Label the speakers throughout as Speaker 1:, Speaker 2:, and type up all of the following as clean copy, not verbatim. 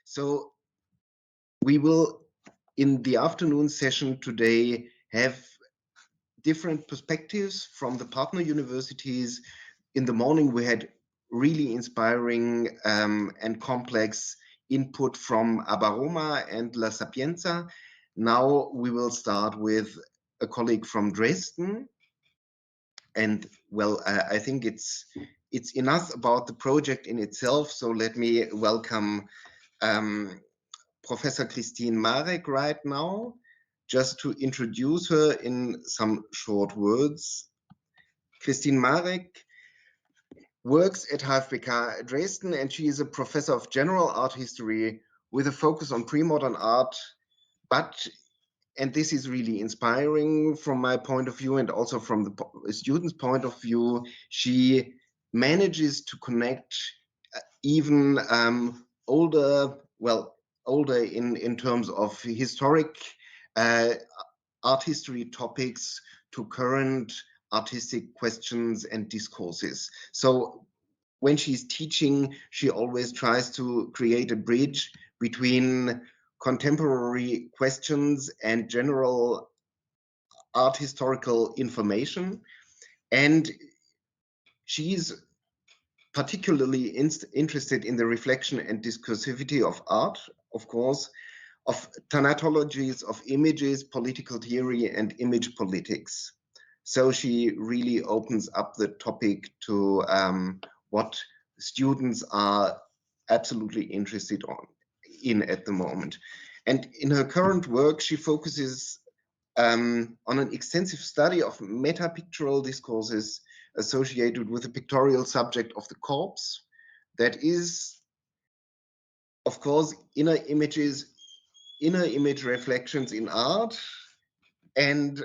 Speaker 1: So we will, in the afternoon session today, have different perspectives from the partner universities. In the morning, we had really inspiring and complex input from Abaroma and La Sapienza. Now we will start with a colleague from Dresden. And well, I think it's enough about the project in itself. So let me welcome Professor Kristin Marek right now, just to introduce her in some short words. Kristin Marek works at HFBK Dresden, and she is a professor of general art history with a focus on pre-modern art. But, and this is really inspiring from my point of view and also from the student's point of view, she manages to connect even older in terms of historic art history topics to current artistic questions and discourses. So when she's teaching, she always tries to create a bridge between contemporary questions and general art historical information. And she's particularly interested in the reflection and discursivity of art, of course, of thanatologies of images, political theory, and image politics. So she really opens up the topic to what students are absolutely interested in at the moment. And in her current work, she focuses on an extensive study of meta-pictorial discourses associated with the pictorial subject of the corpse. That is, of course, inner image reflections in art. And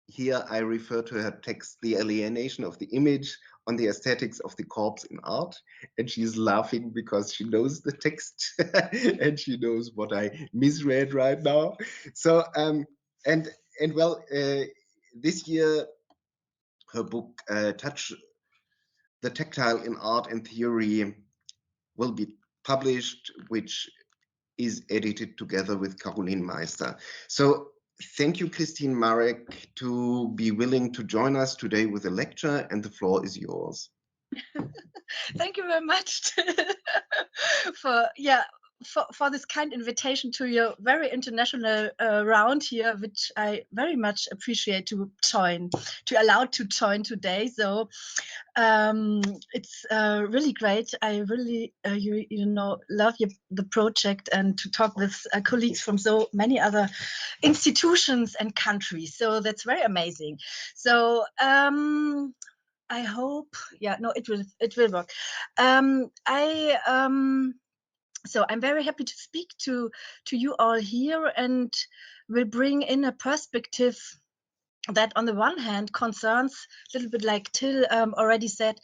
Speaker 1: here I refer to her text, The Alienation of the Image on the Aesthetics of the Corpse in Art. And she's laughing because she knows the text and she knows what I misread right now. So, this year, her book, Touch the Tactile in Art and Theory, will be published, which is edited together with Caroline Meister. So thank you, Kristin Marek, to be willing to join us today with a lecture, and the floor is yours.
Speaker 2: Thank you very much for this kind invitation to your very international round here, which I very much appreciate to allow to join today. So it's really great. I really love the project and to talk with colleagues from so many other institutions and countries. So that's very amazing. So I hope, it will work. So I'm very happy to speak to you all here and will bring in a perspective that on the one hand concerns a little bit like Till already said,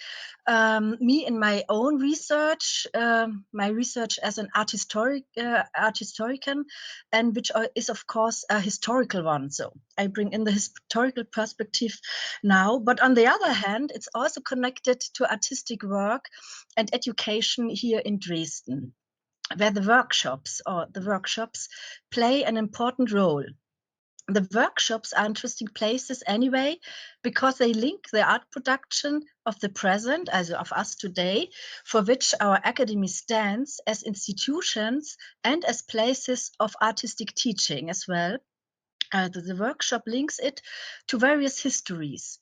Speaker 2: me in my own research, my research as an art historian, and which is of course a historical one. So I bring in the historical perspective now, but on the other hand, it's also connected to artistic work and education here in Dresden, where the workshops play an important role. The workshops are interesting places anyway, because they link the art production of the present, also of us today, for which our academy stands as institutions and as places of artistic teaching as well. The workshop links it to various histories.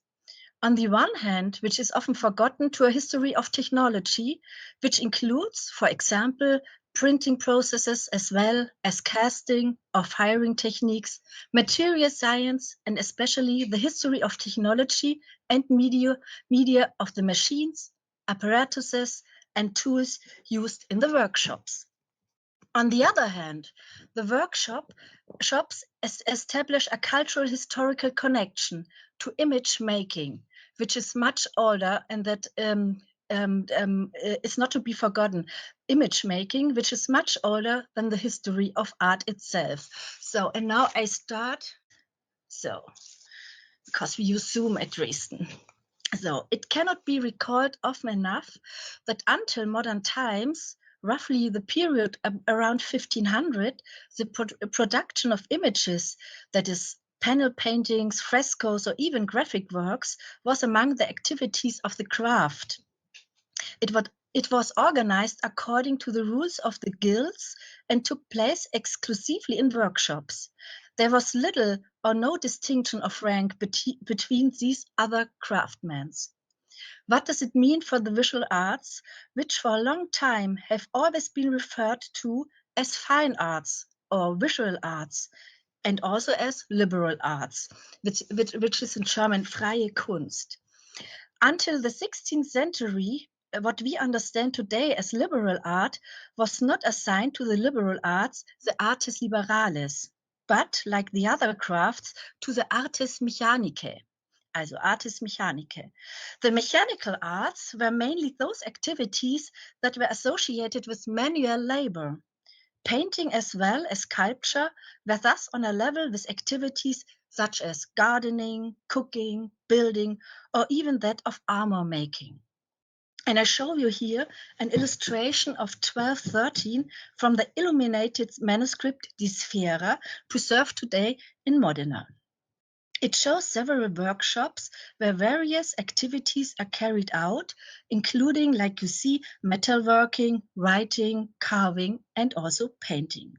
Speaker 2: On the one hand, which is often forgotten, to a history of technology, which includes, for example, printing processes as well as casting or firing techniques, material science, and especially the history of technology and media of the machines, apparatuses, and tools used in the workshops. On the other hand, the workshops establish a cultural historical connection to image making, which is much older and that is not to be forgotten. Image making, which is much older than the history of art itself. So, and now I start. So, because we use Zoom at Dresden. So, it cannot be recalled often enough that until modern times, roughly the period around 1500, the production of images, that is, panel paintings, frescoes, or even graphic works, was among the activities of the craft. It was organized according to the rules of the guilds and took place exclusively in workshops. There was little or no distinction of rank between these other craftsmen. What does it mean for the visual arts, which for a long time have always been referred to as fine arts or visual arts, and also as liberal arts, which is in German freie Kunst? Until the 16th century, what we understand today as liberal art was not assigned to the liberal arts, the artes liberales, but, like the other crafts, to the artes mechanicae. Also artes mechanicae. The mechanical arts were mainly those activities that were associated with manual labor. Painting as well as sculpture were thus on a level with activities such as gardening, cooking, building, or even that of armor making. And I show you here an illustration of 1213 from the illuminated manuscript Die Sfera, preserved today in Modena. It shows several workshops where various activities are carried out, including, like you see, metalworking, writing, carving, and also painting.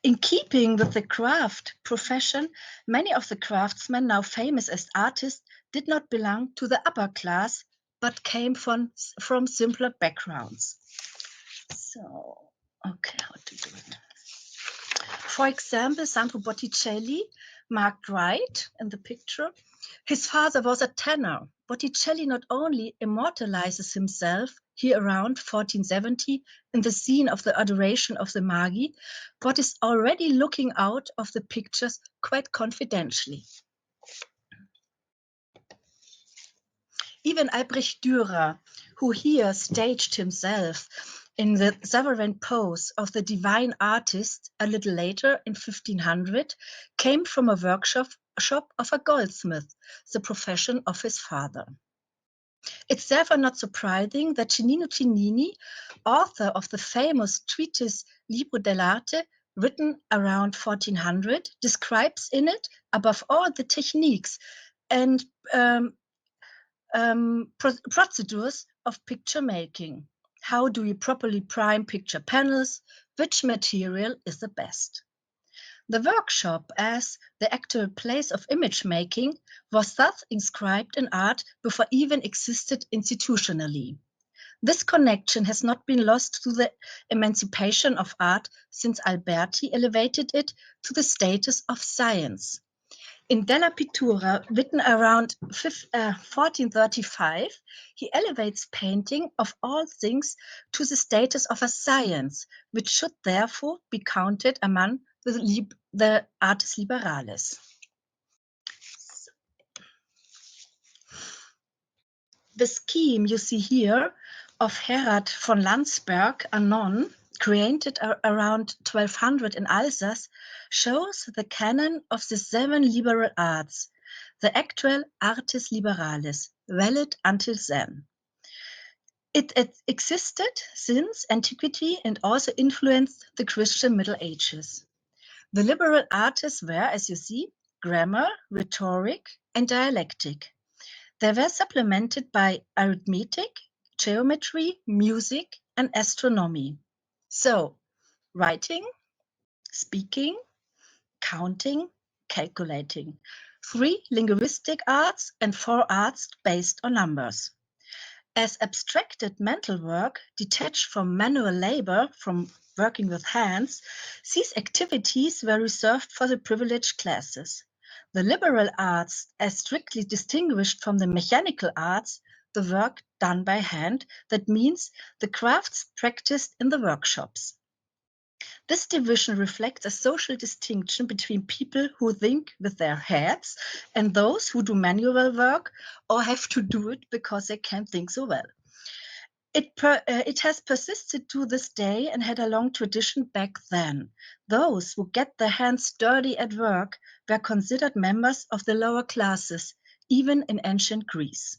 Speaker 2: In keeping with the craft profession, many of the craftsmen now famous as artists did not belong to the upper class, but came from simpler backgrounds. So, okay, how to do it? For example, Sandro Botticelli, marked right in the picture. His father was a tanner. Botticelli not only immortalizes himself here around 1470 in the scene of the Adoration of the Magi, but is already looking out of the pictures quite confidentially. Even Albrecht Dürer, who here staged himself in the sovereign pose of the divine artist a little later in 1500, came from a workshop of a goldsmith, the profession of his father. It's therefore not surprising that Cennino Cennini, author of the famous treatise Libro dell'Arte, written around 1400, describes in it, above all, the techniques and procedures of picture making. How do you properly prime picture panels? Which material is the best? The workshop, as the actual place of image making, was thus inscribed in art before even existed institutionally. This connection has not been lost to the emancipation of art, since Alberti elevated it to the status of science. In Della Pittura, written around 1435, he elevates painting of all things to the status of a science, which should therefore be counted among the artes liberales. The scheme you see here of Herard von Landsberg, a nun, created around 1200 in Alsace, shows the canon of the 7 liberal arts, the actual artes liberales, valid until then. It existed since antiquity and also influenced the Christian Middle Ages. The liberal arts were, as you see, grammar, rhetoric, and dialectic. They were supplemented by arithmetic, geometry, music, and astronomy. So, writing, speaking, counting, calculating. 3 linguistic arts and 4 arts based on numbers. As abstracted mental work, detached from manual labor, from working with hands, these activities were reserved for the privileged classes. The liberal arts, as strictly distinguished from the mechanical arts, the work done by hand, that means the crafts practiced in the workshops. This division reflects a social distinction between people who think with their heads and those who do manual work or have to do it because they can't think so well. It has persisted to this day and had a long tradition back then. Those who get their hands dirty at work were considered members of the lower classes, even in ancient Greece.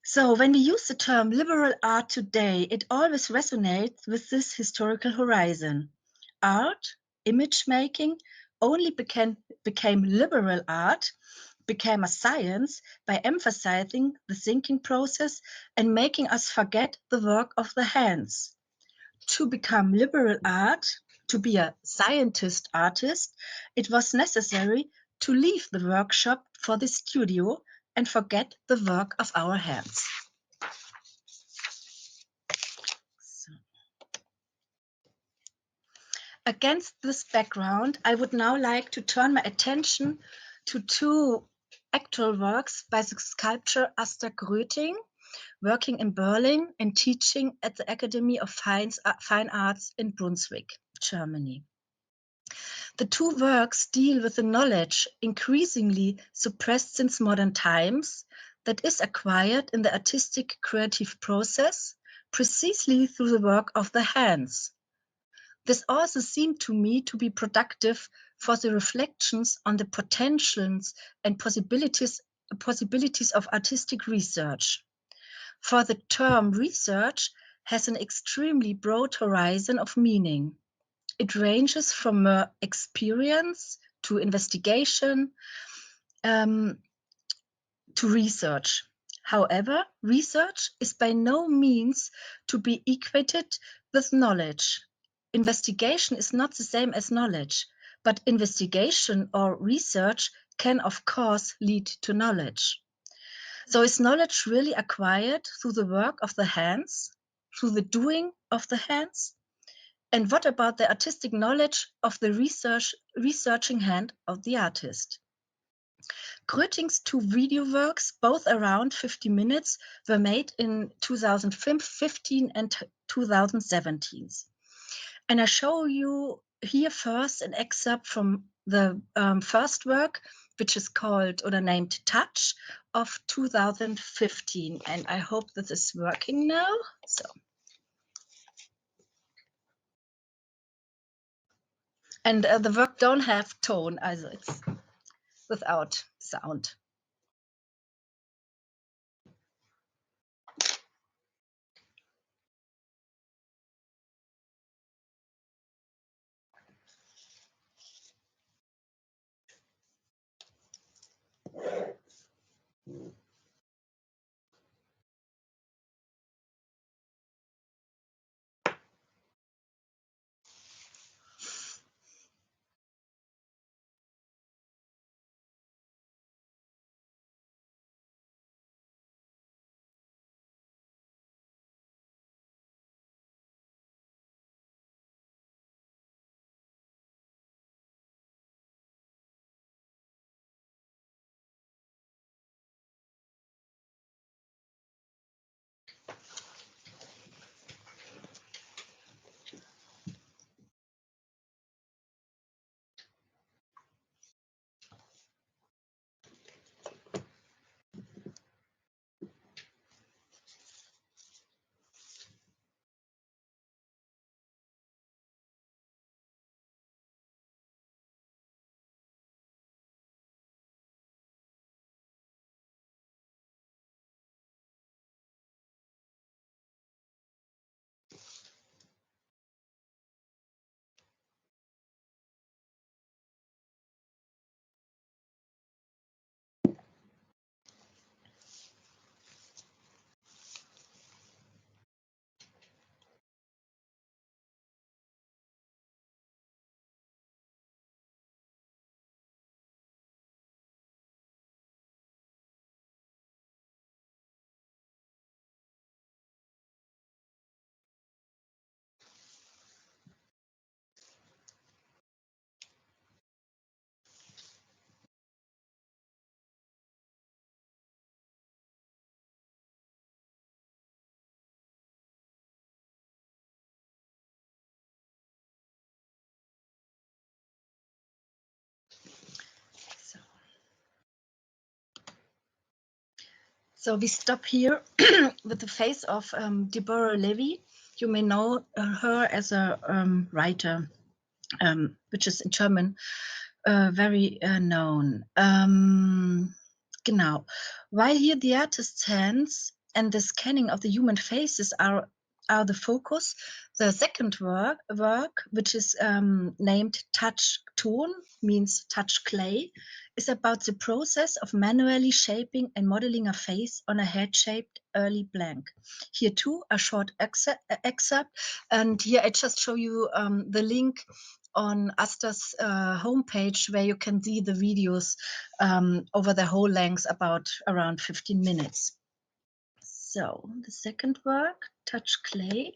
Speaker 2: So when we use the term liberal art today, it always resonates with this historical horizon. Art, image making, only became liberal art, became a science by emphasizing the thinking process and making us forget the work of the hands. To become liberal art, to be a scientist artist, it was necessary to leave the workshop for the studio and forget the work of our hands. So, against this background, I would now like to turn my attention to two actual works by the sculptor Asta Gröting, working in Berlin and teaching at the Academy of Fine Arts in Brunswick, Germany. The two works deal with the knowledge increasingly suppressed since modern times that is acquired in the artistic creative process precisely through the work of the hands. This also seemed to me to be productive for the reflections on the potentials and possibilities of artistic research. For the term research has an extremely broad horizon of meaning. It ranges from experience to investigation to research. However, research is by no means to be equated with knowledge. Investigation is not the same as knowledge, but investigation or research can, of course, lead to knowledge. So is knowledge really acquired through the work of the hands, through the doing of the hands? And what about the artistic knowledge of the researching hand of the artist? Gröting's two video works, both around 50 minutes, were made in 2015 and 2017. And I show you here first an excerpt from the first work, which is called or named Touch of 2015. And I hope this is working now. So. And the work don't have tone, also it's without sound. So we stop here with the face of Deborah Levy. You may know her as a writer, which is in German very known. Genau. While here the artist's hands and the scanning of the human faces are the focus. The second work which is named Touch Ton, means touch clay, is about the process of manually shaping and modeling a face on a head-shaped early blank. Here too a short excerpt, and here I just show you the link on Asta's homepage, where you can see the videos over the whole length, about around 15 minutes. So the second work, Touch Clay.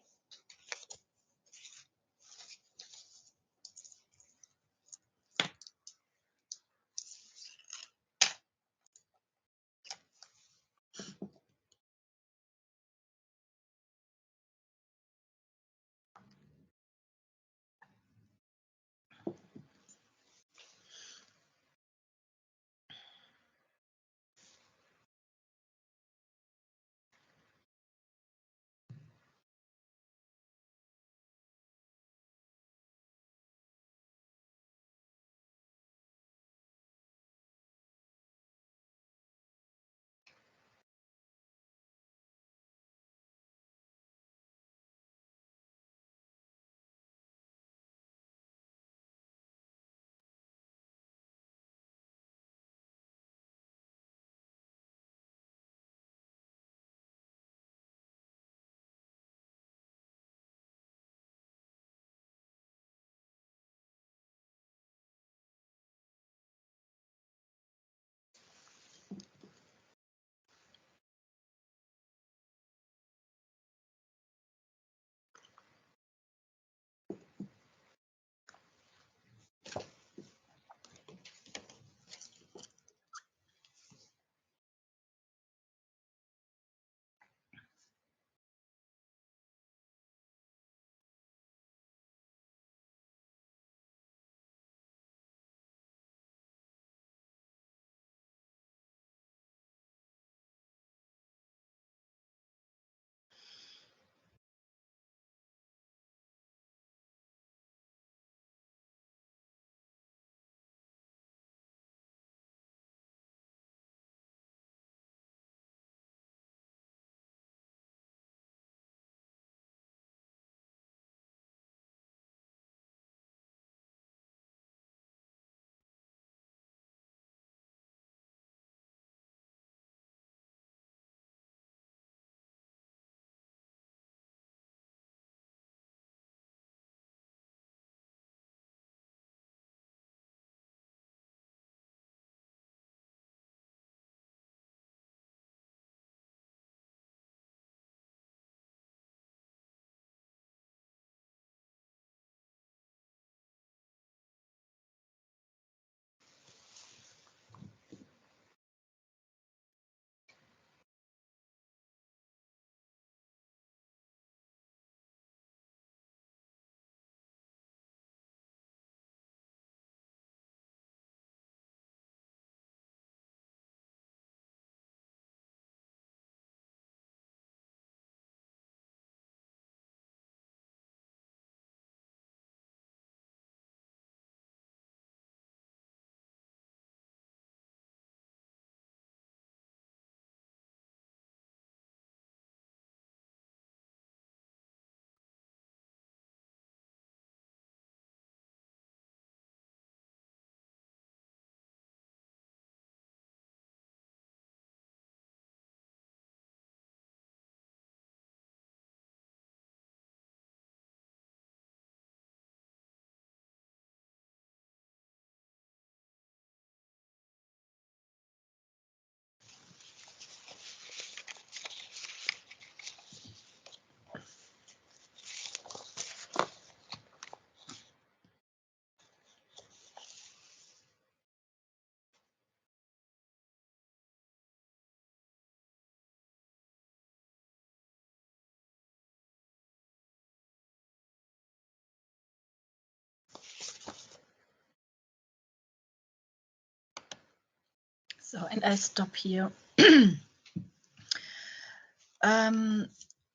Speaker 2: So, and I stop here.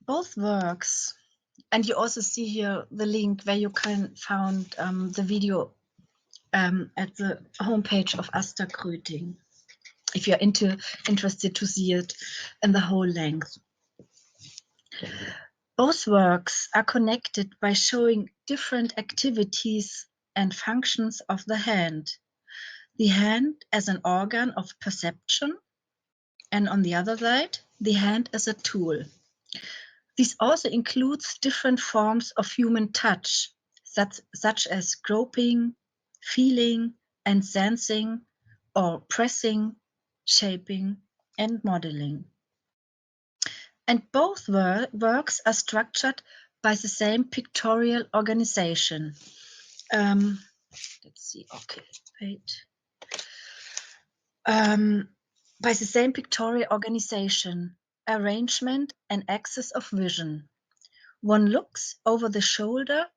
Speaker 2: Both works, and you also see here the link where you can find the video at the homepage of Asta Kröting, if you're interested to see it in the whole length. Both works are connected by showing different activities and functions of the hand. The hand as an organ of perception, and on the other side, the hand as a tool. This also includes different forms of human touch, such as groping, feeling, and sensing, or pressing, shaping, and modeling. And both works are structured by the same pictorial organization. Let's see, okay, wait. By the same pictorial organization, arrangement, and axis of vision. One looks over the shoulder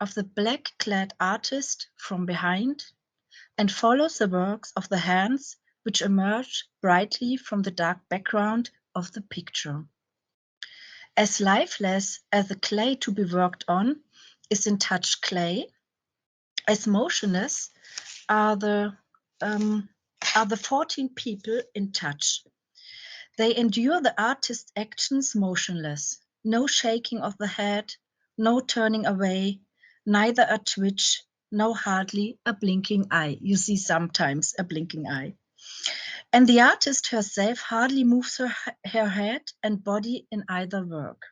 Speaker 2: of the black-clad artist from behind and follows the works of the hands which emerge brightly from the dark background of the picture. As lifeless as the clay to be worked on is in touch clay, as motionless are the 14 people in touch. They endure the artist's actions motionless, no shaking of the head, no turning away, neither a twitch, no hardly a blinking eye. You see sometimes a blinking eye. And the artist herself hardly moves her head and body in either work.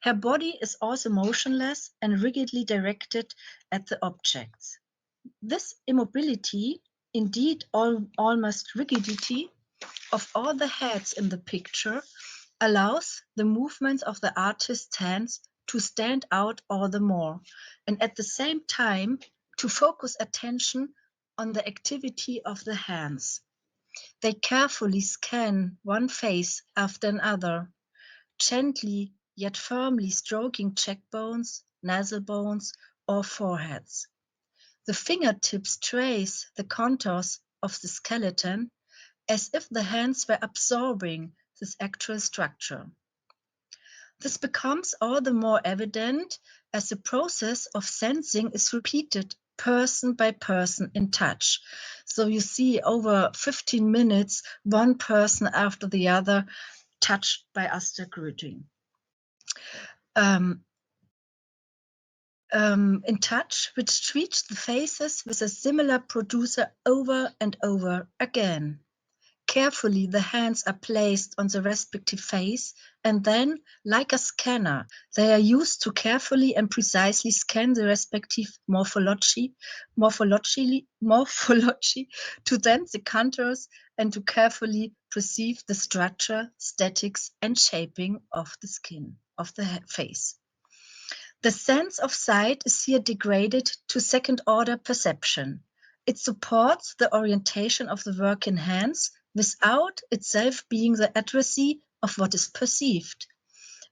Speaker 2: Her body is also motionless and rigidly directed at the objects. This immobility, indeed almost rigidity, of all the heads in the picture allows the movements of the artist's hands to stand out all the more, and at the same time to focus attention on the activity of the hands. They carefully scan one face after another, gently yet firmly stroking cheekbones, nasal bones, or foreheads. The fingertips trace the contours of the skeleton as if the hands were absorbing this actual structure. This becomes all the more evident as the process of sensing is repeated person by person in touch. So you see over 15 minutes, one person after the other touched by Asta Gröting. In touch, which treats the faces with a similar producer over and over again. Carefully, the hands are placed on the respective face, and then, like a scanner, they are used to carefully and precisely scan the respective morphology to sense the contours and to carefully perceive the structure, statics, and shaping of the skin of the face. The sense of sight is here degraded to second-order perception. It supports the orientation of the work in hands without itself being the addressee of what is perceived.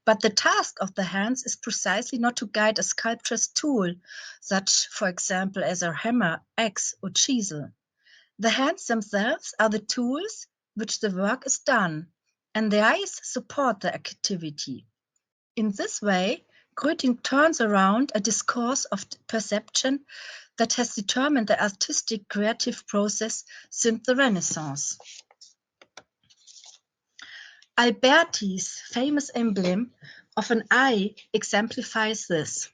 Speaker 2: But the task of the hands is precisely not to guide a sculptor's tool, such, for example, as a hammer, axe, or chisel. The hands themselves are the tools which the work is done, and the eyes support the activity. In this way, Gröting turns around a discourse of perception that has determined the artistic creative process since the Renaissance. Alberti's famous emblem of an eye exemplifies this.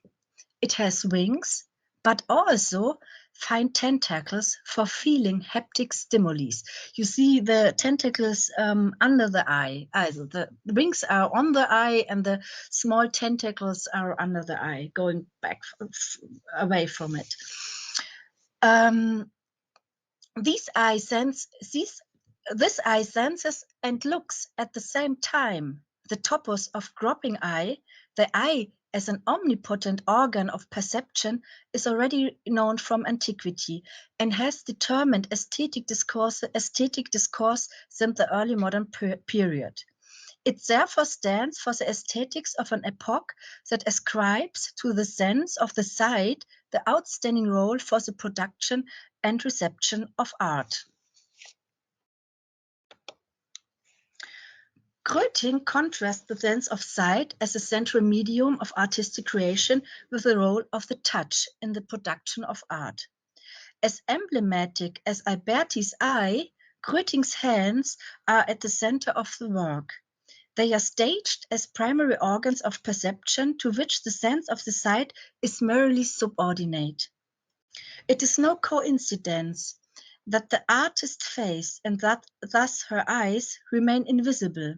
Speaker 2: It has wings, but also fine tentacles for feeling haptic stimuli. You see the tentacles under the eye. Also the wings are on the eye and the small tentacles are under the eye, going back away from it. This eye senses and looks at the same time. The topos of groping eye, the eye as an omnipotent organ of perception, is already known from antiquity and has determined aesthetic discourse since the early modern period. It therefore stands for the aesthetics of an epoch that ascribes to the sense of the sight the outstanding role for the production and reception of art. Gröting contrasts the sense of sight as a central medium of artistic creation with the role of the touch in the production of art. As emblematic as Alberti's eye, Gröting's hands are at the center of the work. They are staged as primary organs of perception to which the sense of the sight is merely subordinate. It is no coincidence that the artist's face and that thus her eyes remain invisible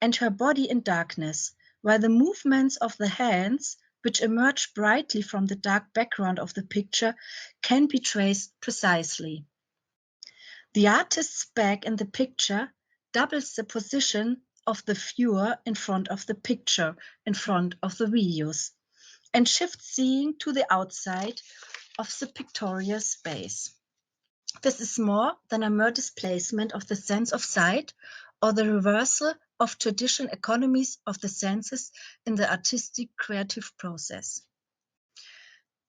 Speaker 2: and her body in darkness, while the movements of the hands, which emerge brightly from the dark background of the picture, can be traced precisely. The artist's back in the picture doubles the position of the viewer in front of the picture, in front of the videos, and shifts seeing to the outside of the pictorial space. This is more than a mere displacement of the sense of sight or the reversal of traditional economies of the senses in the artistic creative process.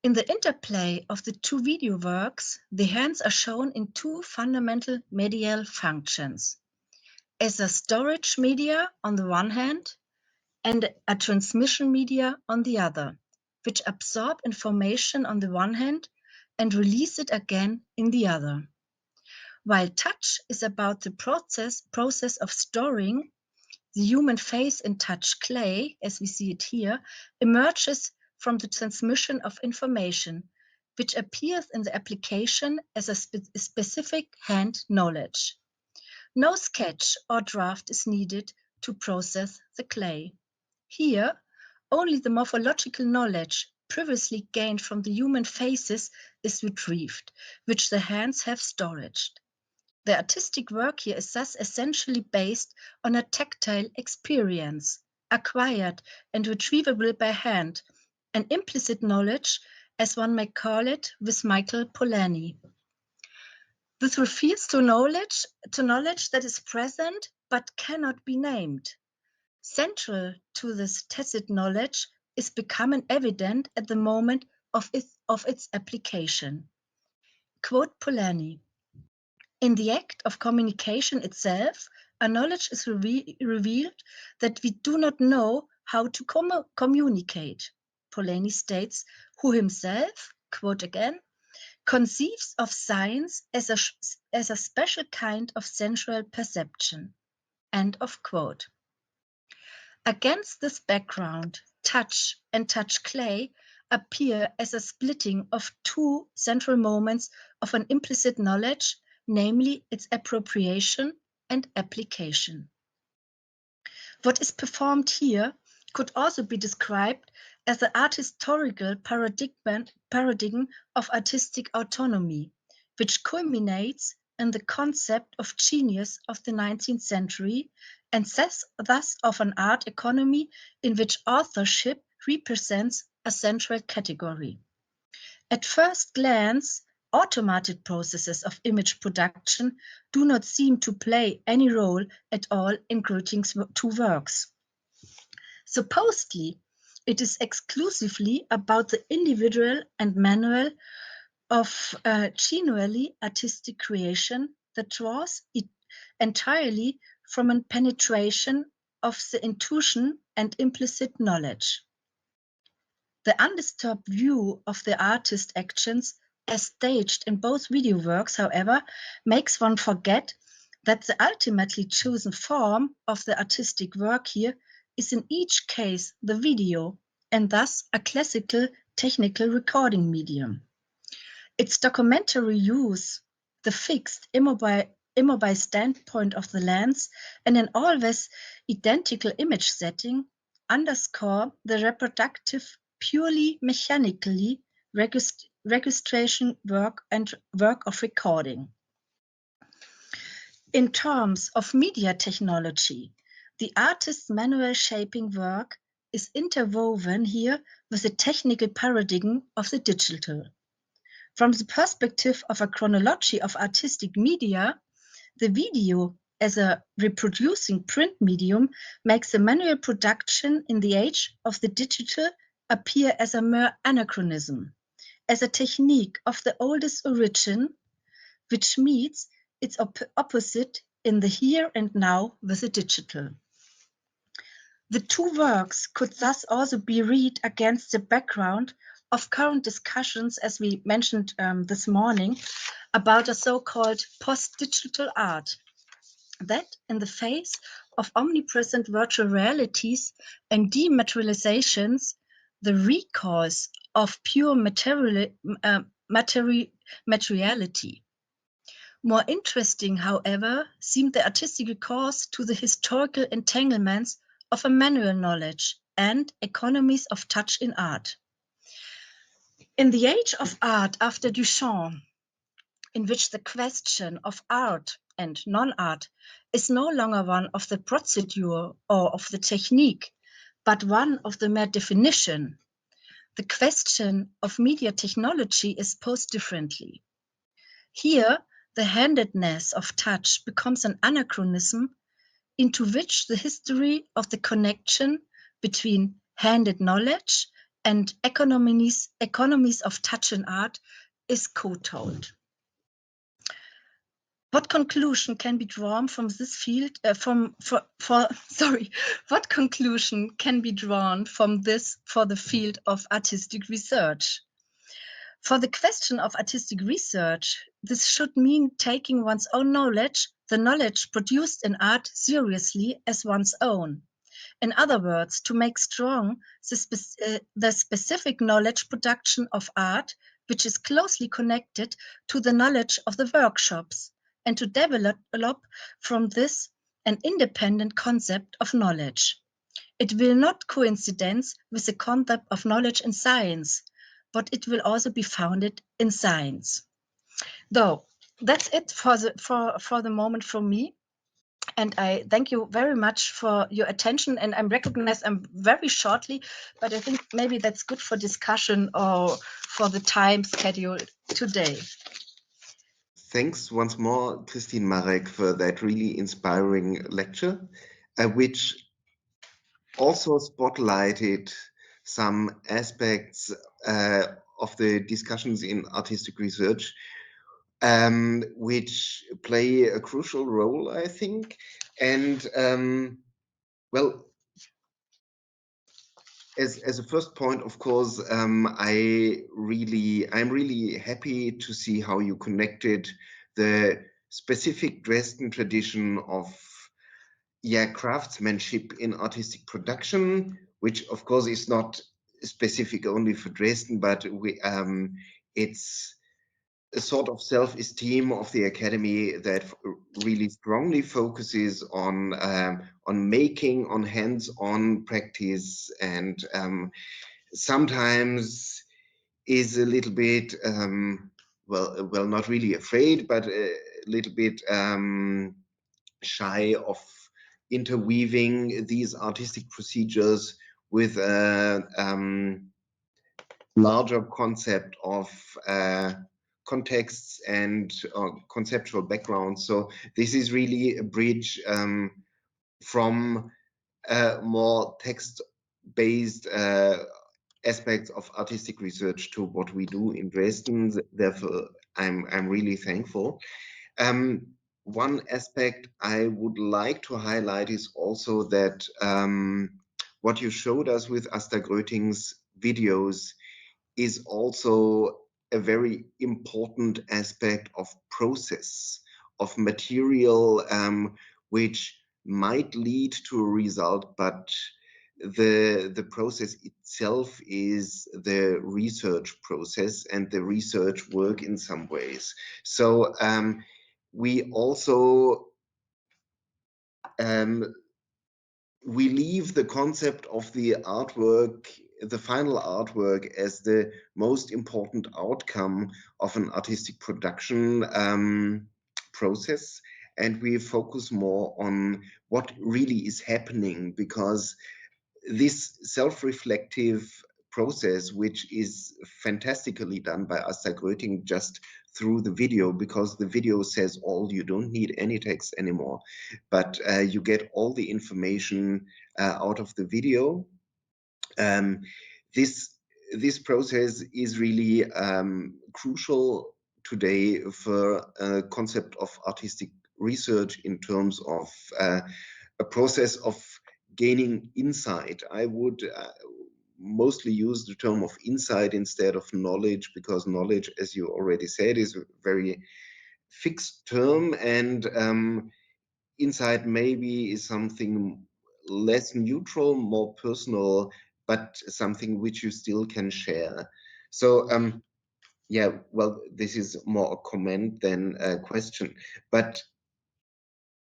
Speaker 2: In the interplay of the two video works, the hands are shown in two fundamental medial functions: as a storage media on the one hand and a transmission media on the other, which absorb information on the one hand and release it again in the other. While touch is about the process of storing, the human face in touch clay, as we see it here, emerges from the transmission of information, which appears in the application as a specific hand knowledge. No sketch or draft is needed to process the clay. Here, only the morphological knowledge previously gained from the human faces is retrieved, which the hands have stored. The artistic work here is thus essentially based on a tactile experience, acquired and retrievable by hand, an implicit knowledge, as one may call it with Michael Polanyi. This refers to knowledge that is present but cannot be named. Central to this tacit knowledge is becoming evident at the moment of its application. Quote Polanyi: "In the act of communication itself, a knowledge is revealed that we do not know how to communicate." Polanyi states, who himself, quote again, conceives of science as a special kind of sensual perception. End of quote. Against this background, touch and touch clay appear as a splitting of two central moments of an implicit knowledge, namely its appropriation and application. What is performed here could also be described as the artistorical paradigm of artistic autonomy, which culminates in the concept of genius of the 19th century and thus of an art economy in which authorship represents a central category. At first glance, automated processes of image production do not seem to play any role at all in Gröting's two works. Supposedly, it is exclusively about the individual and manual of genuinely artistic creation that draws it entirely from a penetration of the intuition and implicit knowledge. The undisturbed view of the artist's actions as staged in both video works, however, makes one forget that the ultimately chosen form of the artistic work here is in each case the video, and thus a classical technical recording medium. Its documentary use, the fixed, immobile standpoint of the lens, and an always identical image setting underscore the reproductive, purely mechanically registration work and work of recording. In terms of media technology, the artist's manual shaping work is interwoven here with the technical paradigm of the digital. From the perspective of a chronology of artistic media, the video as a reproducing print medium makes the manual production in the age of the digital appear as a mere anachronism, as a technique of the oldest origin, which meets its opposite in the here and now with the digital. The two works could thus also be read against the background of current discussions, as we mentioned this morning, about a so-called post-digital art, that in the face of omnipresent virtual realities and dematerializations, the recourse of pure materiality. More interesting, however, seemed the artistic recourse to the historical entanglements of a manual knowledge and economies of touch in art. In the age of art after Duchamp, in which the question of art and non-art is no longer one of the procedure or of the technique, but one of the mere definition, the question of media technology is posed differently. Here, the handedness of touch becomes an anachronism into which the history of the connection between handed knowledge and economies of touch in art is co-told. What conclusion can be drawn from this field? What conclusion can be drawn from this for the field of artistic research? For the question of artistic research, this should mean taking one's own knowledge, the knowledge produced in art, seriously as one's own. In other words, to make strong the specific knowledge production of art, which is closely connected to the knowledge of the workshops, and to develop from this an independent concept of knowledge. It will not coincidence with the concept of knowledge in science, but it will also be founded in science. Though that's it for the moment from me. And I thank you very much for your attention. And I recognize I'm very shortly, but I think maybe that's good for discussion or for the time schedule today.
Speaker 1: Thanks once more, Kristin Marek, for that really inspiring lecture, which also spotlighted some aspects of the discussions in artistic research, which play a crucial role, I think. And well, as a first point, of course, I'm really happy to see how you connected the specific Dresden tradition of craftsmanship in artistic production, which of course is not specific only for Dresden, but it's a sort of self-esteem of the academy that really strongly focuses on making, on hands-on practice, and sometimes is a little bit well, not really afraid, but a little bit shy of interweaving these artistic procedures with a larger concept of contexts and conceptual backgrounds. So this is really a bridge from more text-based aspects of artistic research to what we do in Dresden. Therefore, I'm really thankful. One aspect I would like to highlight is also that what you showed us with Asta Gröting's videos is also a very important aspect of process, of material, which might lead to a result, but the process itself is the research process and the research work in some ways. So we also we leave the concept of the artwork, the final artwork, as the most important outcome of an artistic production process, and we focus more on what really is happening, because this self-reflective process, which is fantastically done by Asta Gröting just through the video, because the video says all, you don't need any text anymore, but you get all the information out of the video. This process is really crucial today for a concept of artistic research in terms of a process of gaining insight. I would mostly use the term of insight instead of knowledge, because knowledge, as you already said, is a very fixed term, and inside maybe is something less neutral, more personal, but something which you still can share. So yeah, well, this is more a comment than a question, but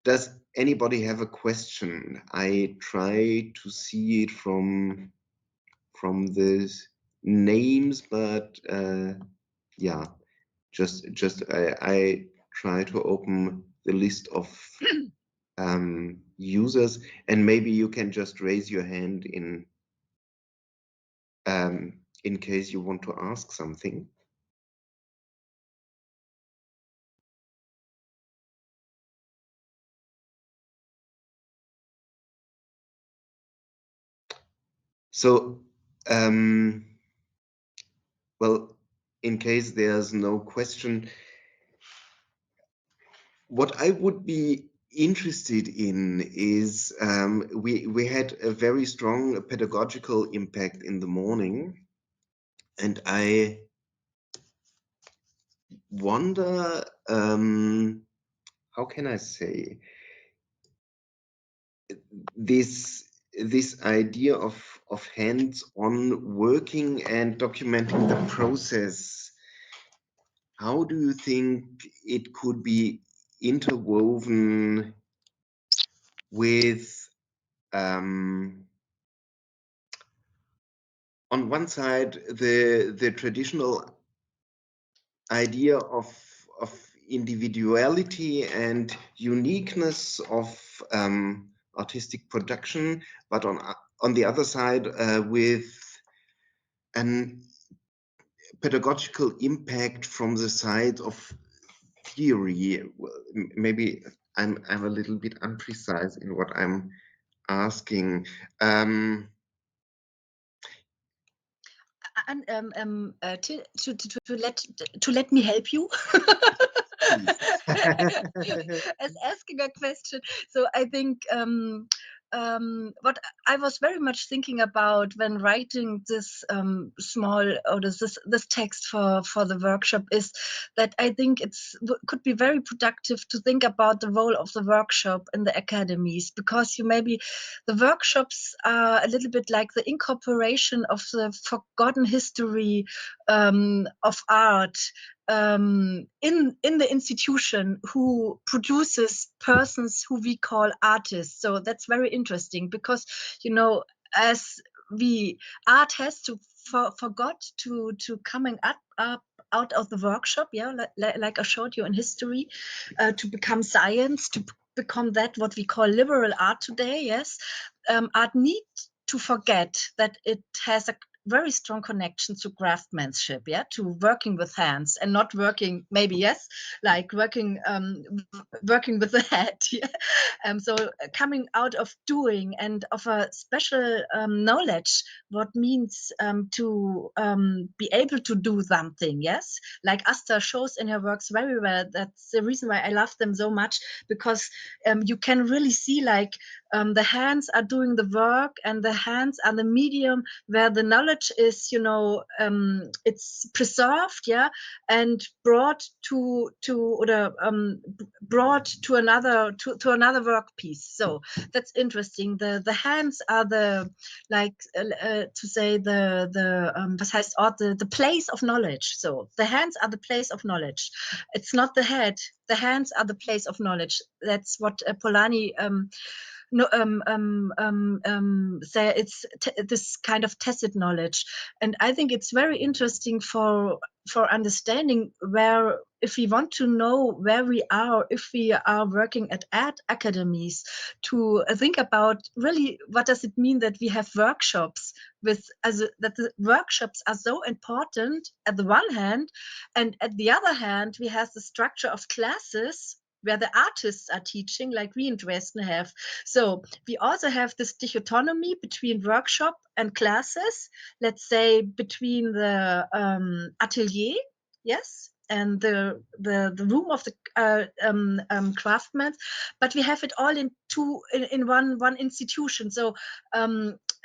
Speaker 1: does anybody have a question? I try to see it from the names, but yeah, just I try to open the list of users, and maybe you can just raise your hand in case you want to ask something. So, well, in case there's no question, what I would be interested in is we had a very strong pedagogical impact in the morning, and I wonder, how can I say, this idea of hands-on working and documenting the process. How do you think it could be interwoven with, on one side, the traditional idea of individuality and uniqueness of artistic production, but on the other side, with an pedagogical impact from the side of theory? Well, maybe I'm a little bit imprecise in what I'm asking.
Speaker 2: And to let me help you. As asking a question. So I think what I was very much thinking about when writing this small or this text for the workshop is that I think could be very productive to think about the role of the workshop in the academies, because maybe the workshops are a little bit like the incorporation of the forgotten history of art in the institution who produces persons who we call artists. So that's very interesting, because as art has to forgot to coming up out of the workshop, like I showed you in history, to become science, to become that what we call liberal art today. Yes, art needs to forget that it has a very strong connection to craftsmanship, to working with hands, and not working, maybe like working with the head. So coming out of doing and of a special knowledge, what means to be able to do something. Yes, like Asta shows in her works very well. That's the reason why I love them so much, because you can really see like the hands are doing the work, and the hands are the medium where the knowledge is, it's preserved, and brought to another work piece. So that's interesting. The hands are the, like to say was heißt Ort, the place of knowledge. So the hands are the place of knowledge. It's not the head. The hands are the place of knowledge. That's what Polanyi say. It's this kind of tacit knowledge, and I think it's very interesting for understanding where, if we want to know where we are, if we are working at art academies, to think about really what does it mean that we have workshops that the workshops are so important at the one hand, and at the other hand we have the structure of classes where the artists are teaching, like we in Dresden have. So we also have this dichotomy between workshop and classes, let's say between the atelier, yes, and the room of the craftsmen, but we have it all in one institution. So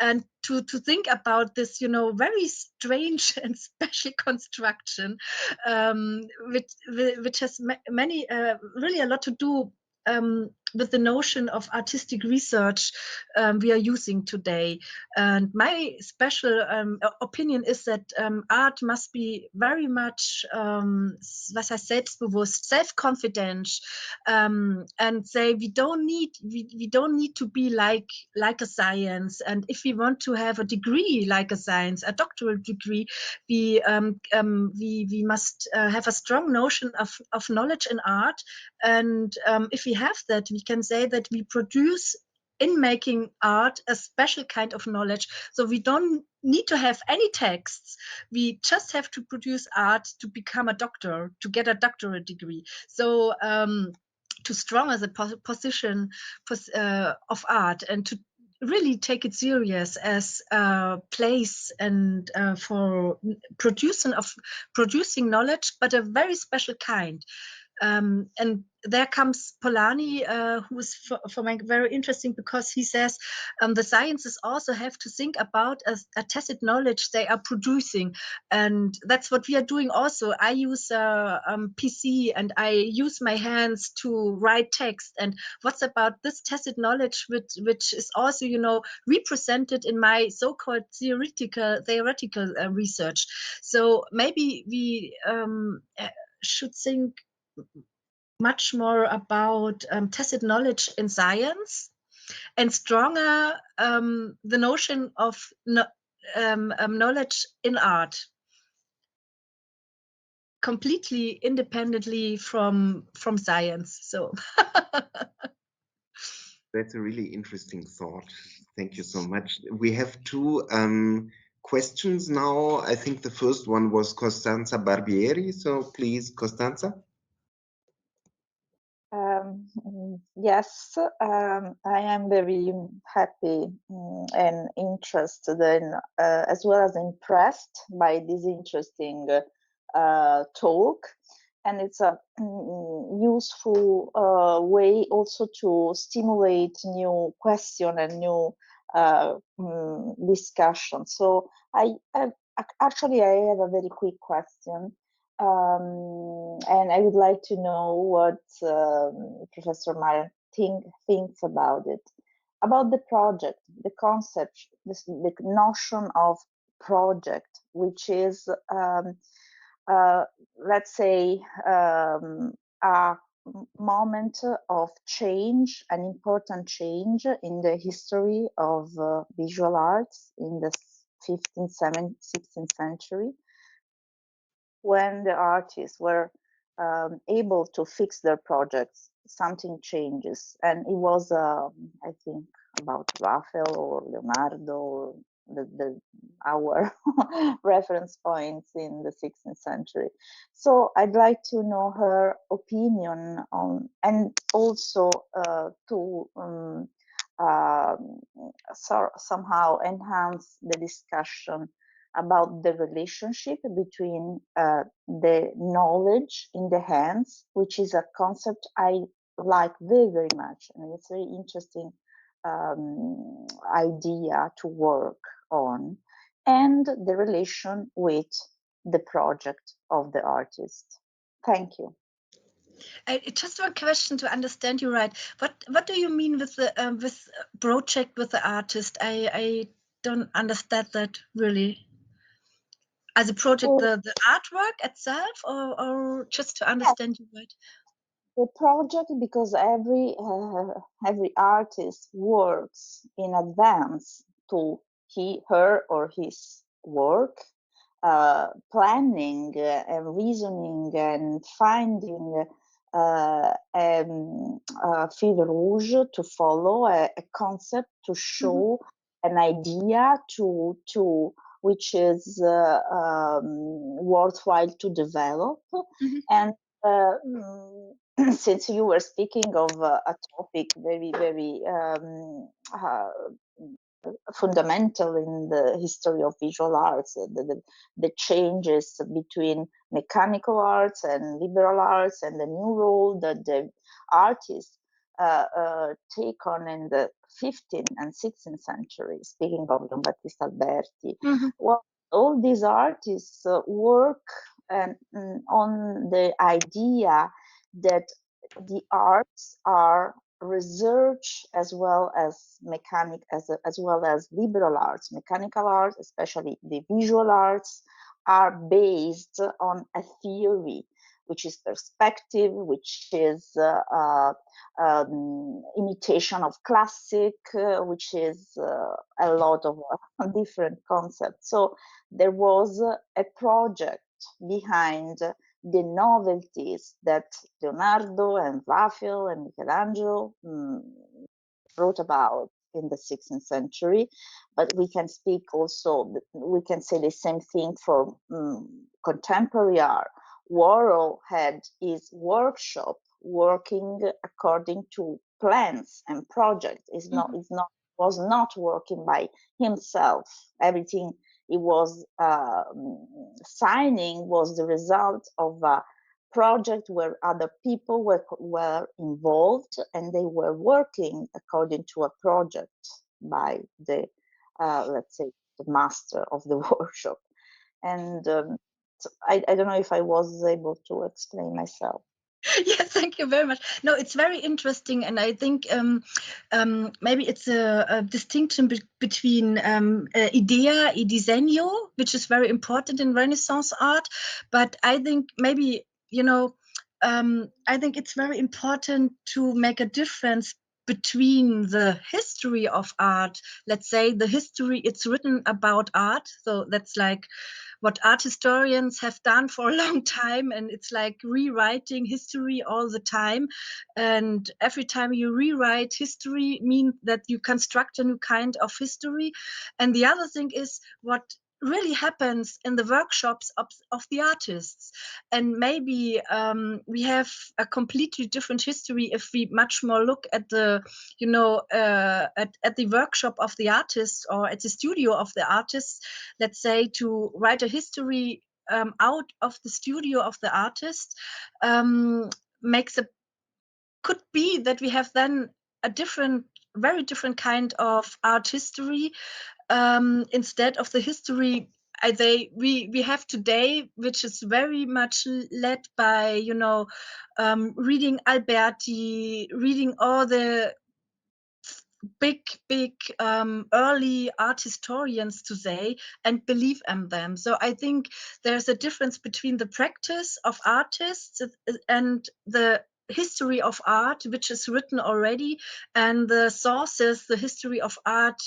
Speaker 2: and to think about this, very strange and special construction, which has many really a lot to do with the notion of artistic research we are using today. And my special opinion is that art must be very much, was heißt selbstbewusst, self-confident, and say we don't need to be like a science. And if we want to have a degree like a science, a doctoral degree, we must have a strong notion of knowledge in art. And if we have that, we can say that we produce in making art a special kind of knowledge. So we don't need to have any texts. We just have to produce art to become a doctor, to get a doctorate degree. So to strong as a position of art, and to really take it serious as a place and for producing knowledge, but a very special kind. And there comes Polanyi, who is for me very interesting, because he says the sciences also have to think about a tacit knowledge they are producing. And that's what we are doing also. I use a PC and I use my hands to write text. And what's about this tacit knowledge, which is also, represented in my so-called theoretical research. So maybe we should think much more about tacit knowledge in science, and stronger the notion of knowledge in art, completely independently from science. So
Speaker 1: that's a really interesting thought. Thank you so much. We have two questions now. I think the first one was Costanza Barbieri. So please, Costanza.
Speaker 3: Yes, I am very happy and interested in, as well as impressed by this interesting talk. And it's a useful way also to stimulate new question and new discussion. So I have a very quick question. And I would like to know what Professor Marek thinks about it, about the project, the concept, the notion of project, which is, let's say, a moment of change, an important change in the history of visual arts in the 15th, 16th century, when the artists were able to fix their projects, something changes. And it was, I think, about Raphael or Leonardo, or our reference points in the 16th century. So I'd like to know her opinion on, and also to somehow enhance the discussion about the relationship between the knowledge in the hands, which is a concept I like very, very much. And it's a very interesting idea to work on, and the relation with the project of the artist. Thank you.
Speaker 2: Just one question to understand you right. What do you mean with the with project with the artist? I don't understand that really. As a project, the artwork itself, or just to understand you right?
Speaker 3: The project, because every artist works in advance to her or his work, planning and reasoning and finding a fil rouge to follow, a concept to show, an idea to which is worthwhile to develop. And since you were speaking of a topic very, very fundamental in the history of visual arts, the changes between mechanical arts and liberal arts, and the new role that the artists take on in the 15th and 16th century, speaking of Giambattista Alberti. Well, all these artists work on the idea that the arts are research as well as as well as liberal arts, mechanical arts, especially the visual arts, are based on a theory, which is perspective, which is imitation of classic, which is a lot of different concepts. So there was a project behind the novelties that Leonardo and Raphael and Michelangelo wrote about in the 16th century, but we can speak also, we can say the same thing for contemporary art. Warhol had his workshop working according to plans and projects. Was not working by himself. Everything he was signing was the result of a project where other people were involved, and they were working according to a project by the let's say the master of the workshop. And so I don't know if I was able to explain myself.
Speaker 2: Yes, thank you very much. No, it's very interesting, and I think maybe it's a distinction between idea e disegno, which is very important in Renaissance art, but I think maybe, I think it's very important to make a difference between the history of art, let's say the history it's written about art, so that's like what art historians have done for a long time, and it's like rewriting history all the time, and every time you rewrite history means that you construct a new kind of history. And the other thing is what really happens in the workshops of the artists, and maybe we have a completely different history if we much more look at the at the workshop of the artist or at the studio of the artist, let's say, to write a history out of the studio of the artist, could be that we have then a very different kind of art history, instead of the history we have today, which is very much led by reading Alberti, reading all the big early art historians today and believe in them. So I think there's a difference between the practice of artists and the history of art, which is written already, and the sources the history of art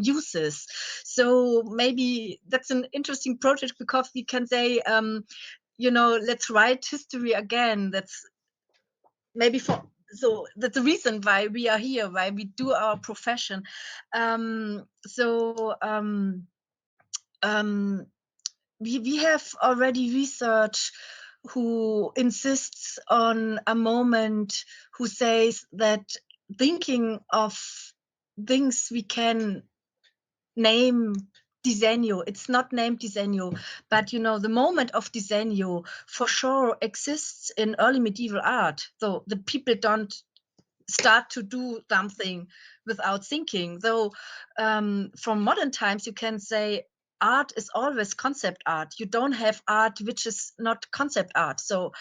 Speaker 2: uses. So maybe that's an interesting project, because we can say, let's write history again. That's maybe so that's the reason why we are here, why we do our profession. We have already research who insists on a moment, who says that thinking of things we can name disegno, it's not named disegno, but the moment of disegno for sure exists in early medieval art. So the people don't start to do something without thinking. Though from modern times, you can say art is always concept art. You don't have art which is not concept art. So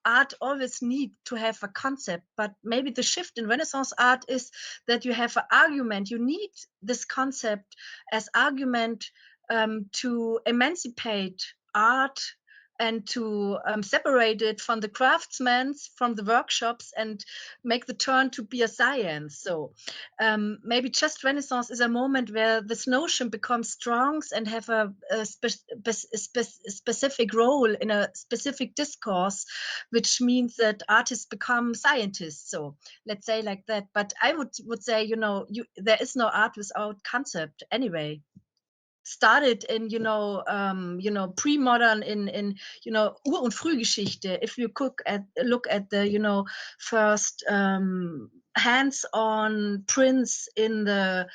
Speaker 2: art always need to have a concept, but maybe the shift in Renaissance art is that you have an argument. You need this concept as argument to emancipate art and to separate it from the craftsmen, from the workshops, and make the turn to be a science. So maybe just Renaissance is a moment where this notion becomes strong and have a specific role in a specific discourse, which means that artists become scientists. So let's say like that. But I would say, there is no art without concept anyway. Started in pre-modern in Ur- und Frühgeschichte. If you look at the first hands-on prints in the,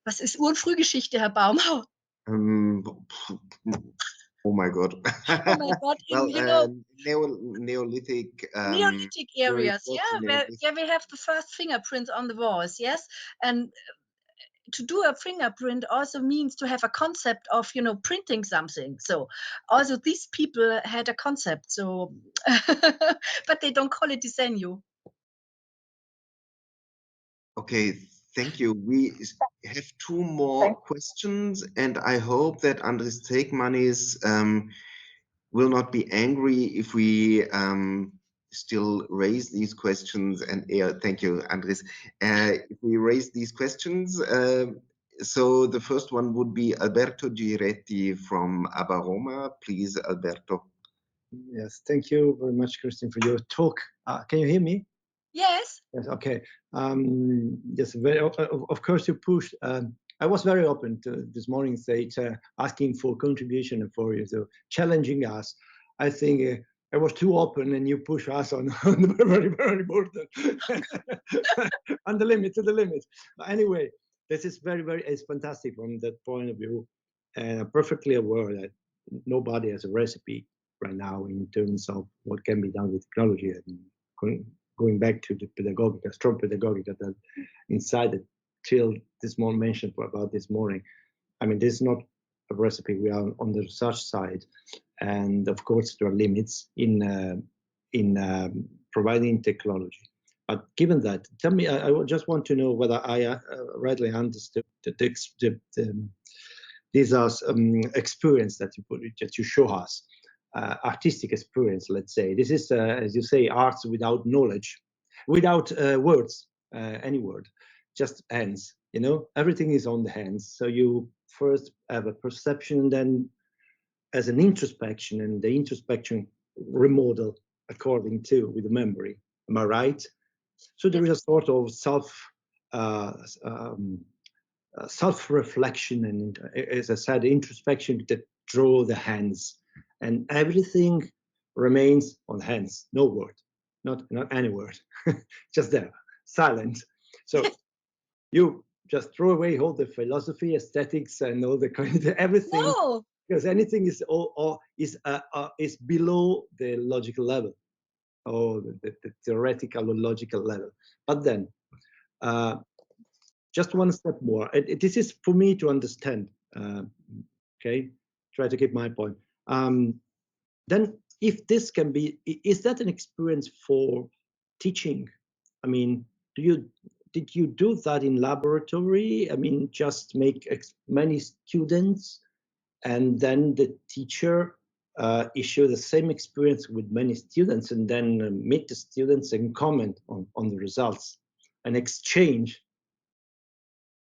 Speaker 2: was ist Ur- und Frühgeschichte, Herr Baumau?
Speaker 1: Oh my God.
Speaker 2: Oh my God!
Speaker 1: Well, Neolithic
Speaker 2: Neolithic areas,
Speaker 1: where
Speaker 2: we have the first fingerprints on the walls, yes, and to do a fingerprint also means to have a concept of printing something. So also these people had a concept. So but they don't call it disegno.
Speaker 1: Okay, thank you. We have two more questions, and I hope that Andres Tegmanis will not be angry if we still raise these questions. And thank you, Andres. If we raise these questions, so the first one would be Alberto Giretti from Abaroma. Please, Alberto.
Speaker 4: Yes, thank you very much, Kristin, for your talk. Can you hear me?
Speaker 2: Yes.
Speaker 4: Yes, okay. Yes, very, of course you pushed. I was very open to this morning stage, asking for contribution and for you, so challenging us. I think I was too open and you push us on the very, very border, on the limit, to the limit. But anyway, this is very, it's fantastic from that point of view. And I'm perfectly aware that nobody has a recipe right now in terms of what can be done with technology. And going back to the pedagogic, strong pedagogic that inside it till this morning mentioned about this morning. I mean, this is not a recipe. We are on the research side, and of course there are limits in providing technology. But given that, tell me, I just want to know whether I rightly understood that these are experience that you show us. Artistic experience, let's say. This is, as you say, arts without knowledge, without words, any word, just hands, you know, everything is on the hands. So you first have a perception, then as an introspection, and the introspection remodel according to with the memory. Am I right? So there is a sort of self-reflection and, as I said, introspection that draw the hands, and everything remains on hands. No word, not any word, just there, silent. So you just throw away all the philosophy, aesthetics, and all the everything,
Speaker 2: No.
Speaker 4: because anything is is below the logical level, or the theoretical or logical level. But then. Just one step more. This is for me to understand. Okay, try to keep my point. Then, if this can be, is that an experience for teaching? I mean, did you do that in laboratory? I mean, just make many students, and then the teacher issue the same experience with many students, and then meet the students and comment on the results and exchange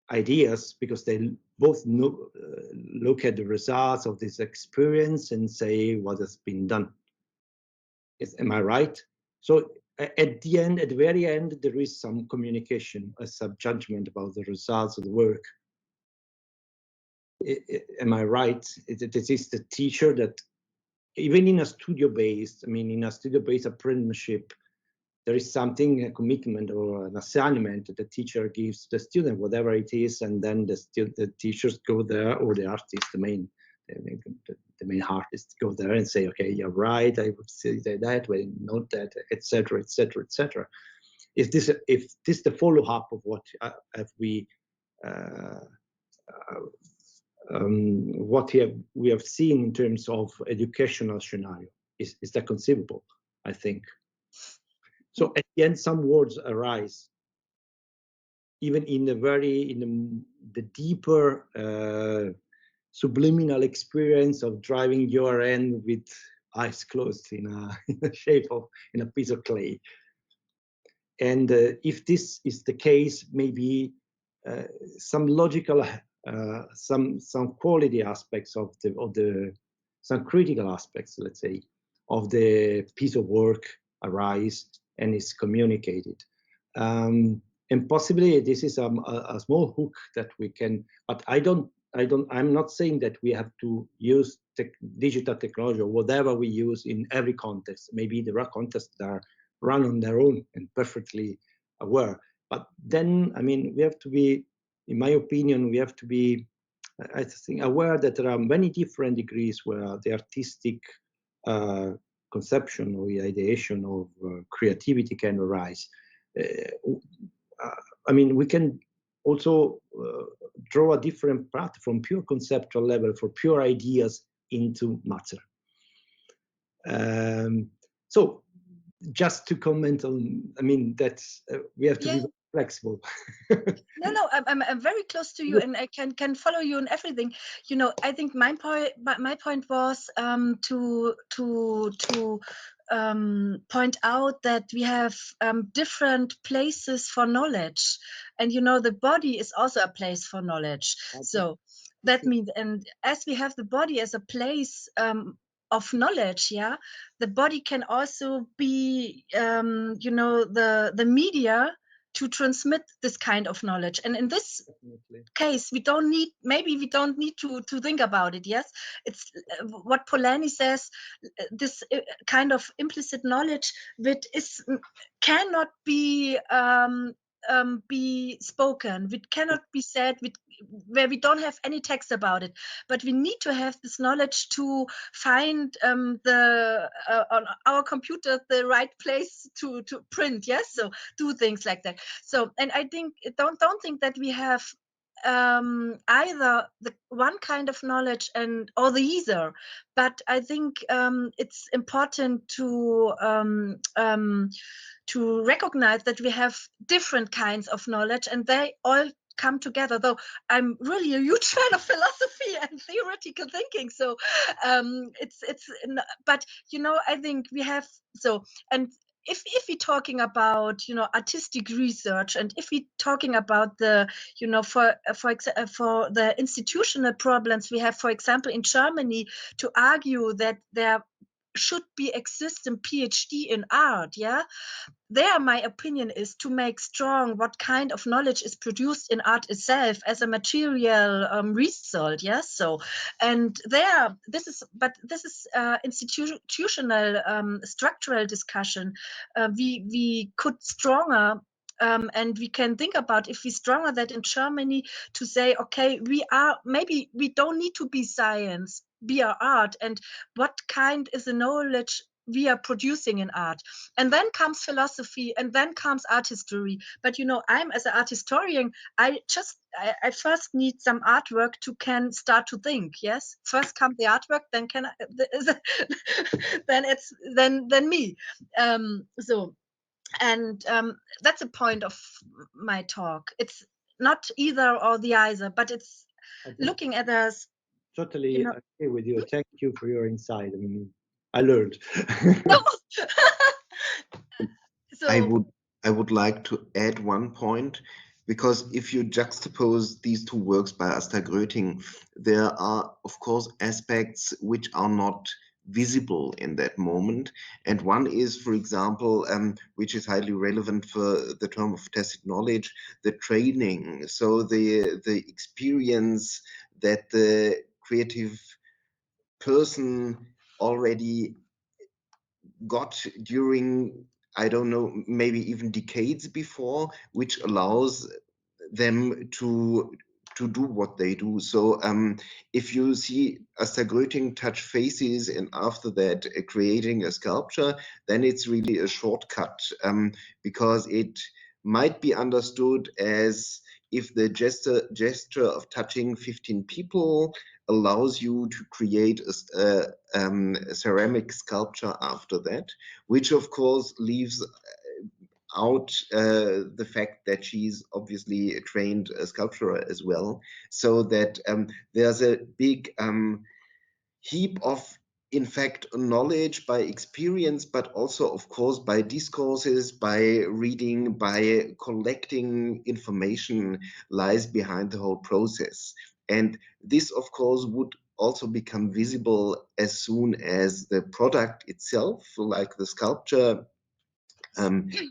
Speaker 4: ideas, because they both look at the results of this experience and say what has been done. Am I right? So at the end, at the very end, there is some communication, some judgment about the results of the work. Am I right? It is the teacher that, even in a studio-based, I mean, in a studio-based apprenticeship, there is something, a commitment or an assignment that the teacher gives the student, whatever it is, and then the teachers go there, or the artist, the main artist, go there and say, okay, you're right, I would say that, we note that, etc., etc., etc. Is this the follow-up of what have we what we have seen in terms of educational scenario? Is that conceivable? I think. So at the end, some words arise, even in the deeper subliminal experience of driving your end with eyes closed in a shape of in a piece of clay. And if this is the case, maybe some logical, some quality aspects of the some critical aspects, let's say, of the piece of work arise and is communicated. And possibly this is a small hook that we can, but I'm not saying that we have to use digital technology or whatever we use in every context. Maybe there are contexts that are run on their own and perfectly aware. But then, I mean, we have to be, in my opinion, we have to be, I think, aware that there are many different degrees where the artistic conception or the ideation of creativity can arise. I mean, we can also draw a different path from pure conceptual level for pure ideas into matter. So just to comment on, I mean, that's we have to be flexible.
Speaker 2: No, I'm very close to you, and I can follow you in everything. You know, I think my point was to point out that we have different places for knowledge, and you know, the body is also a place for knowledge. So that means, and as we have the body as a place of knowledge, yeah, the body can also be you know, the media to transmit this kind of knowledge. And in this case, we don't need to think about it. Yes, it's what Polanyi says, this kind of implicit knowledge that cannot be spoken, it cannot be said, where we don't have any text about it, but we need to have this knowledge to find on our computer the right place to print. Yes, so do things like that. So, and I think don't think that we have either the one kind of knowledge or the other, but I think it's important to recognize that we have different kinds of knowledge, and they all come together. Though I'm really a huge fan of philosophy and theoretical thinking, so but you know, I think we have, so, and if we're talking about, you know, artistic research, and if we're talking about the, you know, for the institutional problems we have, for example, in Germany, to argue that there should be existing PhD in art, yeah, there my opinion is to make strong what kind of knowledge is produced in art itself as a material result. Yes, so, and there, this is institutional structural discussion. We could stronger and we can think about, if we stronger that in Germany, to say, okay, maybe we don't need to be science, be art, and what kind is the knowledge we are producing in art. And then comes philosophy, and then comes art history. But you know, I'm, as an art historian, I first need some artwork to can start to think. Yes, first come the artwork, then then me. So, and that's the point of my talk. It's not either or the either, but it's looking at us.
Speaker 4: Totally,
Speaker 2: You know,
Speaker 4: agree with you. Thank you for your insight. I mean, I learned.
Speaker 2: So,
Speaker 1: I would like to add one point, because if you juxtapose these two works by Asta Gröting, there are, of course, aspects which are not visible in that moment. And one is, for example, which is highly relevant for the term of tacit knowledge, the training. So the experience that the creative person already got during, I don't know, maybe even decades before, which allows them to do what they do. So if you see Asta Gröting touch faces and after that creating a sculpture, then it's really a shortcut, because it might be understood as if the gesture of touching 15 people allows you to create a ceramic sculpture after that, which of course leaves out the fact that she's obviously a trained sculptor as well, so that there's a big heap of, in fact, knowledge by experience, but also, of course, by discourses, by reading, by collecting information, lies behind the whole process. And this, of course, would also become visible as soon as the product itself, like the sculpture,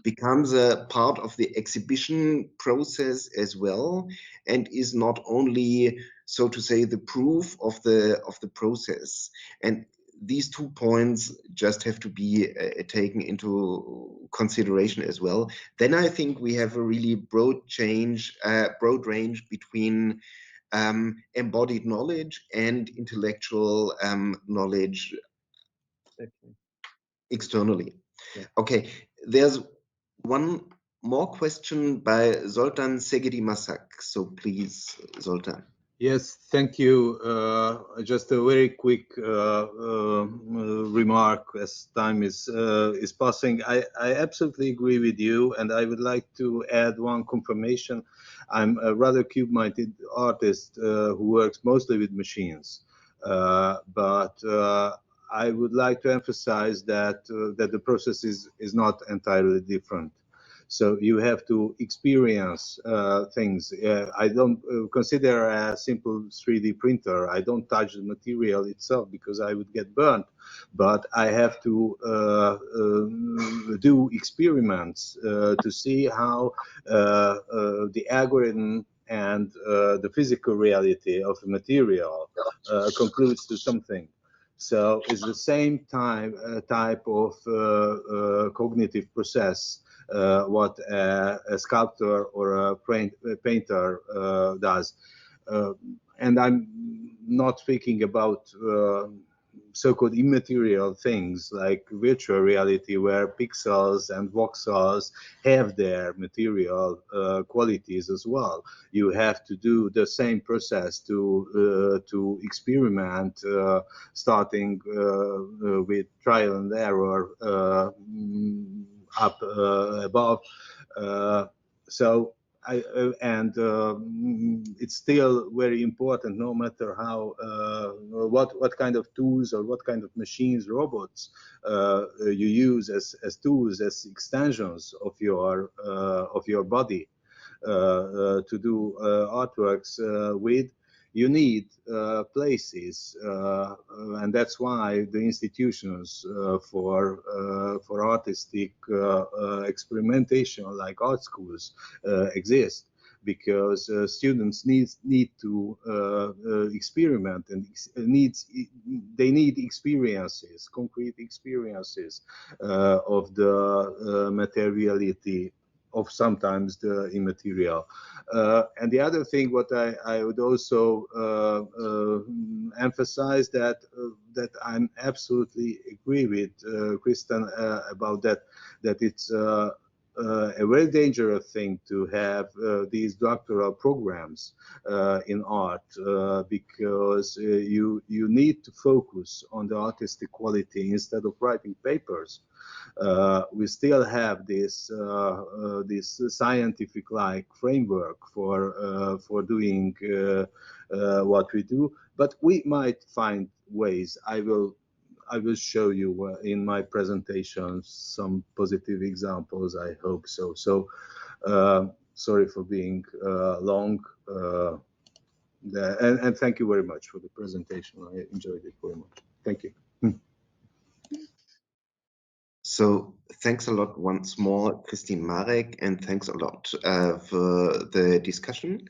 Speaker 1: becomes a part of the exhibition process as well, and is not only, so to say, the proof of the process. And these 2 points just have to be taken into consideration as well. Then I think we have a really broad range between embodied knowledge and intellectual knowledge externally. Yeah. Okay, there's one more question by Zoltan Segedi Masak. So please, Zoltan.
Speaker 5: Yes, thank you. Just a very quick remark as time is passing. I absolutely agree with you, and I would like to add one confirmation. I'm a rather cube-minded artist who works mostly with machines, but I would like to emphasize that that the process is not entirely different. So you have to experience things. I don't consider a simple 3D printer. I don't touch the material itself because I would get burnt, but I have to do experiments to see how the algorithm and the physical reality of the material concludes to something. So it's the same type of cognitive process what a sculptor or a painter does. And I'm not speaking about so-called immaterial things like virtual reality, where pixels and voxels have their material qualities as well. You have to do the same process to experiment, starting with trial and error up above. So it's still very important, no matter how what kind of tools or what kind of machines, robots you use as tools, as extensions of your body to do artworks with. You need places, and that's why the institutions for artistic experimentation, like art schools, exist, because students need to experiment, and they need experiences, concrete experiences of the materiality of sometimes the immaterial. And the other thing what I would also emphasize that I'm absolutely agree with Kristin about that it's a very dangerous thing to have these doctoral programs in art, because you need to focus on the artistic quality instead of writing papers. We still have this scientific-like framework for doing what we do, but we might find ways. I will show you in my presentation some positive examples, I hope so. So sorry for being long, and thank you very much for the presentation. I enjoyed it very much. Thank you.
Speaker 1: So thanks a lot once more, Kristin Marek, and thanks a lot for the discussion.